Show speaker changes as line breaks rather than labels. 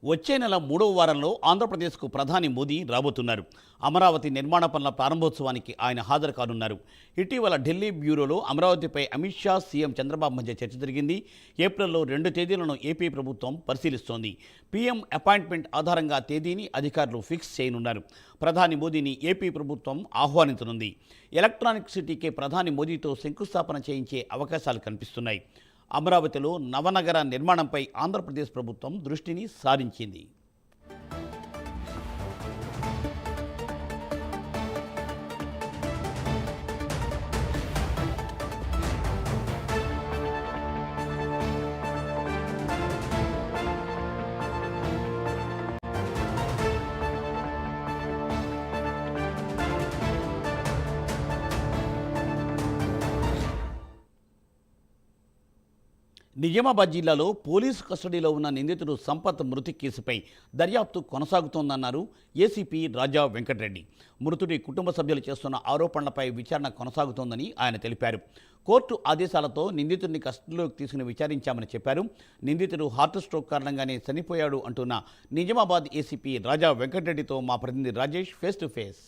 వచ్చే నెల 3వ వారంలో ఆంధ్రప్రదేశ్కు ప్రధాని మోదీ రాబోతున్నారు. అమరావతి నిర్మాణ పనుల ప్రారంభోత్సవానికి ఆయన హాజరు కానున్నారు. ఇటీవల ఢిల్లీ బ్యూరోలో అమరావతిపై అమిత్ షా, సీఎం చంద్రబాబు మధ్య చర్చ జరిగింది. ఏప్రిల్లో 2 తేదీలను ఏపీ ప్రభుత్వం పరిశీలిస్తోంది. పీఎం అపాయింట్మెంట్ ఆధారంగా తేదీని అధికారులు ఫిక్స్ చేయనున్నారు. ప్రధాని మోదీని ఏపీ ప్రభుత్వం ఆహ్వానించనుంది. ఎలక్ట్రానిక్ సిటీకే ప్రధాని మోదీతో శంకుస్థాపన చేయించే అవకాశాలు కనిపిస్తున్నాయి. అమరావతిలో నవనగర నిర్మాణంపై ఆంధ్రప్రదేశ్ ప్రభుత్వం దృష్టిని సారించింది. నిజామాబాద్ జిల్లాలో పోలీసు కస్టడీలో ఉన్న నిందితుడు సంపత్ మృతి కేసుపై దర్యాప్తు కొనసాగుతోందన్నారు ఏసీపీ రాజా వెంకటరెడ్డి. మృతుడి కుటుంబ సభ్యులు చేస్తున్న ఆరోపణలపై విచారణ కొనసాగుతోందని ఆయన తెలిపారు. కోర్టు ఆదేశాలతో నిందితుడిని కస్టడీలోకి తీసుకుని విచారించామని చెప్పారు. నిందితుడు హార్ట్ స్ట్రోక్ కారణంగానే చనిపోయాడు అంటున్న నిజామాబాద్ ఏసీపీ రాజా వెంకటరెడ్డితో మా ప్రతినిధి రాజేష్ ఫేస్ టు ఫేస్.